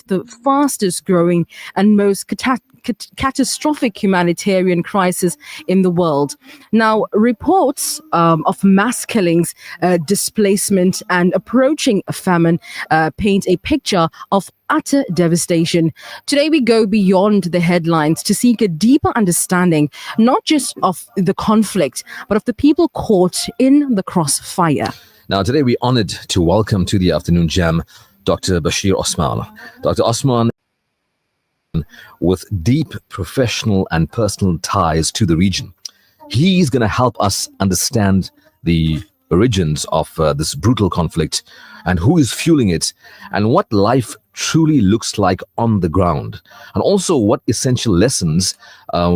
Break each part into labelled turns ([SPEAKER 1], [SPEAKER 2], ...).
[SPEAKER 1] the fastest growing and most catastrophic humanitarian crisis in the world. Now, reports of mass killings, displacement, and approaching famine paint a picture of utter devastation. Today, we go beyond the headlines to seek a deeper understanding, not just of the conflict, but of the people caught in the crossfire.
[SPEAKER 2] Now, today we're honored to welcome to the Afternoon Jam Dr. Bashir Osman. Dr. Osman, with deep professional and personal ties to the region, he's going to help us understand the origins of this brutal conflict and who is fueling it and what life truly looks like on the ground, and also what essential lessons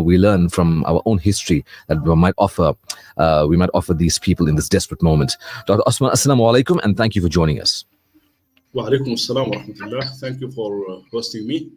[SPEAKER 2] we learn from our own history that we might offer these people in this desperate moment. Dr. Osman, assalamu alaikum, and thank you for joining us.
[SPEAKER 3] Wa alaikum assalam wa rahmatullah. Thank you for hosting me.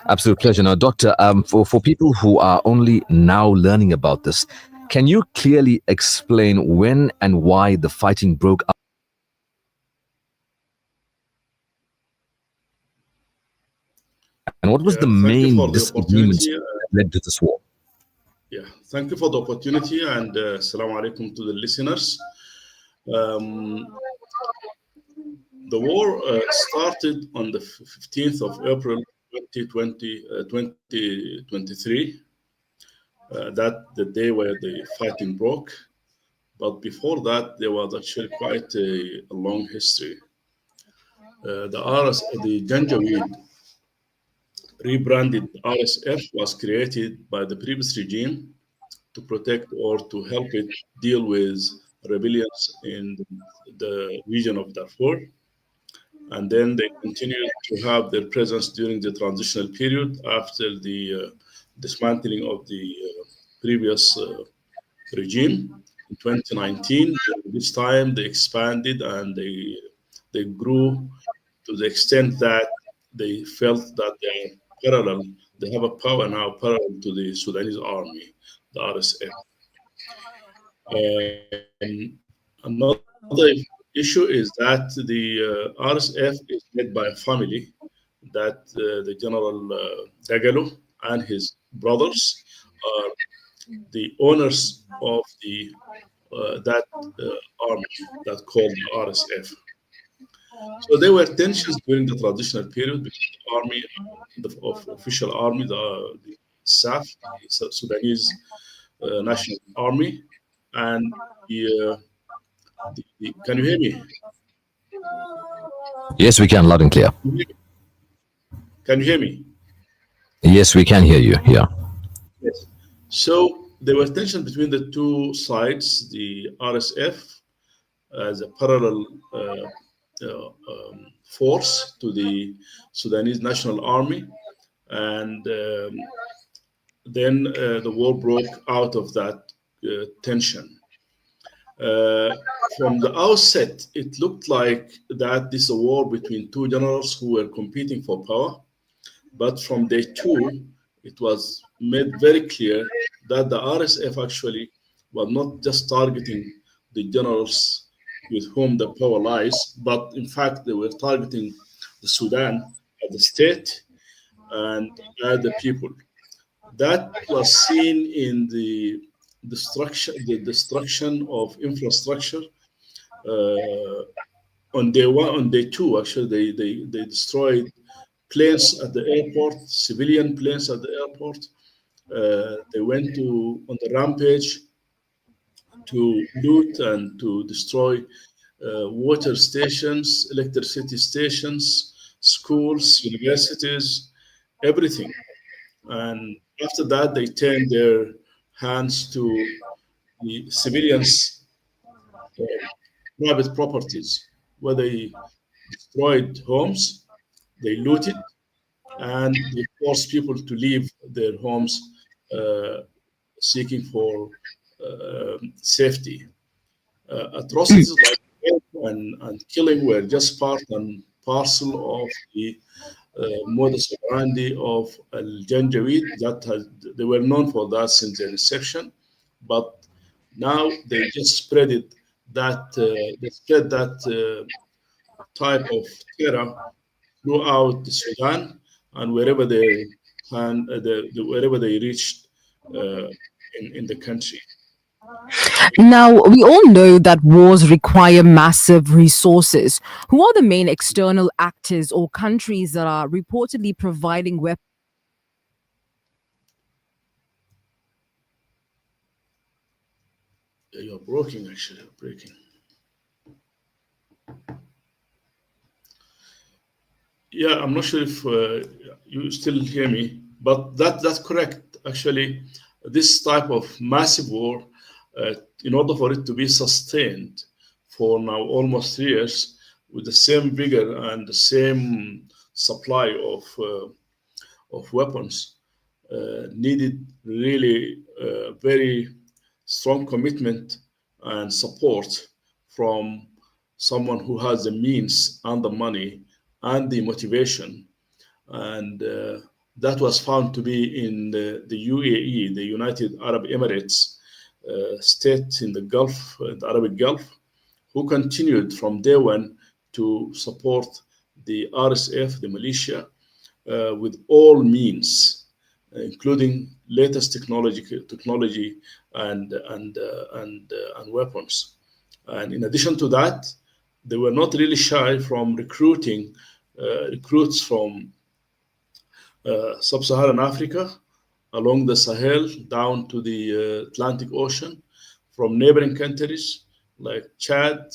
[SPEAKER 2] Absolute pleasure. Now, Doctor, for people who are only now learning about this, can you clearly explain when and why the fighting broke out? And what was the main disagreement that led to this war?
[SPEAKER 3] Yeah, thank you for the opportunity, and assalamu alaikum to the listeners. The war started on the 15th of April 2023. That the day where the fighting broke. But before that, there was actually quite a long history. The Janjaweed, rebranded RSF, was created by the previous regime to protect or to help it deal with rebellions in the region of Darfur. And then they continued to have their presence during the transitional period after the dismantling of the previous regime in 2019. This time they expanded and they grew to the extent that they felt that they have a power now parallel to the Sudanese army, the RSF. Another issue is that the RSF is led by a family that the General Dagalo and his brothers are the owners of the that army that called the RSF. So there were tensions during the transitional period between the army, the official army, the SAF, the Sudanese National Army, and can you hear me?
[SPEAKER 2] Yes, we can, loud and clear.
[SPEAKER 3] Can you hear me?
[SPEAKER 2] Yes, we can hear you. Yeah.
[SPEAKER 3] Yes. So there was tension between the two sides, the RSF as a parallel force to the Sudanese National Army, and then the war broke out of that tension. From the outset, it looked like that this is a war between two generals who were competing for power, but from day two, it was made very clear that the RSF actually was not just targeting the generals with whom the power lies, but in fact they were targeting the Sudan as the state and as the people. That was seen in the destruction of infrastructure. On day one, on day two, actually, they destroyed planes at the airport, civilian planes at the airport. They went on the rampage to loot and to destroy water stations, electricity stations, schools, universities, everything. And after that, they turned their hands to the civilians' private properties, where they destroyed homes, they looted, and they forced people to leave their homes seeking for safety. Atrocities like and killing were just part and parcel of the modus operandi of Al-Janjaweed. They were known for that since their inception, but now they just spread it. They spread that type of terror throughout the Sudan and wherever they wherever they reached in the country.
[SPEAKER 1] Now, we all know that wars require massive resources. Who are the main external actors or countries that are reportedly providing weapons?
[SPEAKER 3] You're breaking, actually, breaking. Yeah, I'm not sure if you still hear me, but that's correct. Actually, this type of massive war, in order for it to be sustained for now almost 3 years with the same vigor and the same supply of weapons, needed really very strong commitment and support from someone who has the means and the money and the motivation. And that was found to be in the UAE, the United Arab Emirates, state in the Gulf, the Arabic Gulf, who continued from day one to support the RSF, the militia, with all means, including latest technology and weapons. And in addition to that, they were not really shy from recruiting recruits from sub-Saharan Africa, along the Sahel, down to the Atlantic Ocean, from neighboring countries like Chad,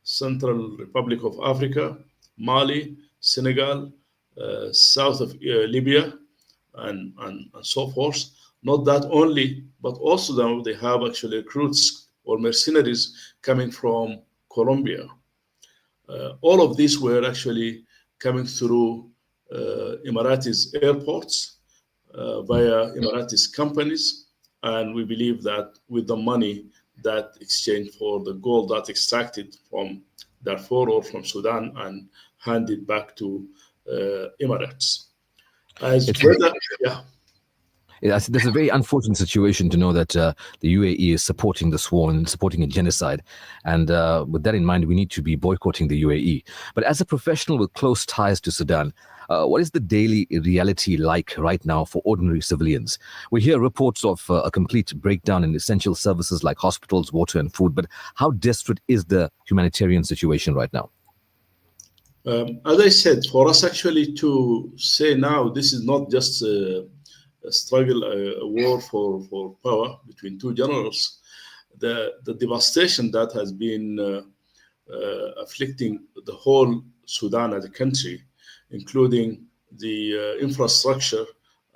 [SPEAKER 3] Central Republic of Africa, Mali, Senegal, south of Libya, and so forth. Not that only, but also now they have actually recruits or mercenaries coming from Colombia. All of these were actually coming through Emiratis airports via Emiratis companies, and we believe that with the money that exchanged for the gold that extracted from Darfur or from Sudan and handed back to Emirates. As
[SPEAKER 2] It's
[SPEAKER 3] whether, yeah.
[SPEAKER 2] There's a very unfortunate situation to know that the UAE is supporting this war and supporting a genocide. And with that in mind, we need to be boycotting the UAE. But as a professional with close ties to Sudan, what is the daily reality like right now for ordinary civilians? We hear reports of a complete breakdown in essential services like hospitals, water, and food. But how desperate is the humanitarian situation right now?
[SPEAKER 3] As I said, for us actually to say now, this is not just a struggle, a war for power between two generals. The devastation that has been afflicting the whole Sudan as a country, including the infrastructure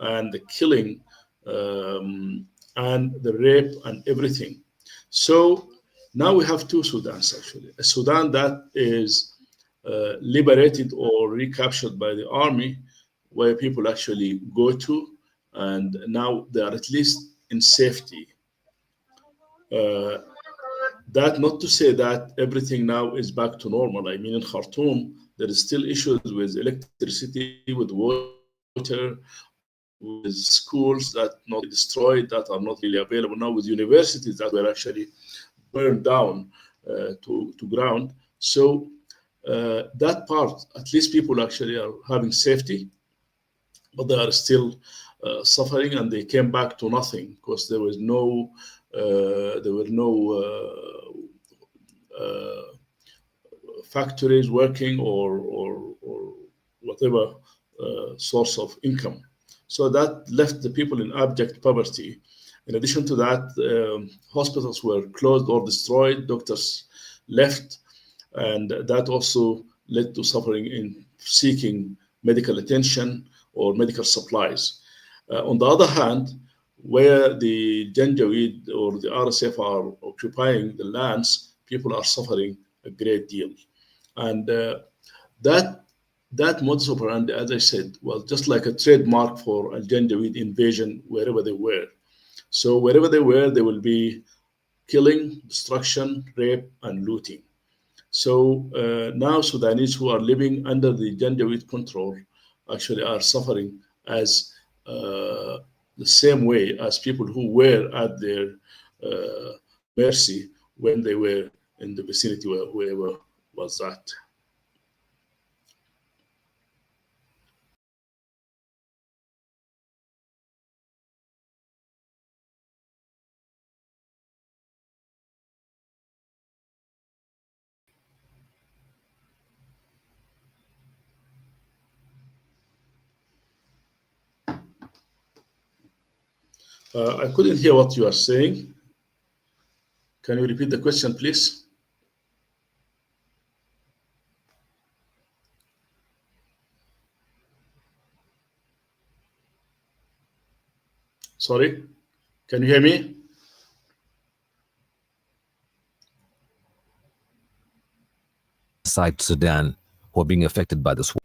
[SPEAKER 3] and the killing and the rape and everything. So now we have two Sudans actually. A Sudan that is liberated or recaptured by the army, where people actually go to, and now they are at least in safety. Uh, that not to say that everything now is back to normal. I mean, in Khartoum, there is still issues with electricity, with water, with schools that not destroyed, that are not really available now, with universities that were actually burned down to ground. So that part, at least people actually are having safety, but they are still suffering, and they came back to nothing because there was no, there were no factories working or whatever source of income. So that left the people in abject poverty. In addition to that, hospitals were closed or destroyed, doctors left, and that also led to suffering in seeking medical attention or medical supplies. On the other hand, where the Janjaweed or the RSF are occupying the lands, people are suffering a great deal. And that modus operandi, as I said, was just like a trademark for Al Janjaweed invasion wherever they were. So wherever they were, there will be killing, destruction, rape, and looting. So now Sudanese who are living under the Janjaweed control actually are suffering as the same way as people who were at their mercy when they were in the vicinity where whoever was that. I couldn't hear what you are saying. Can you repeat the question, please? Sorry, can you hear me?
[SPEAKER 2] South Sudan who are being affected by this war.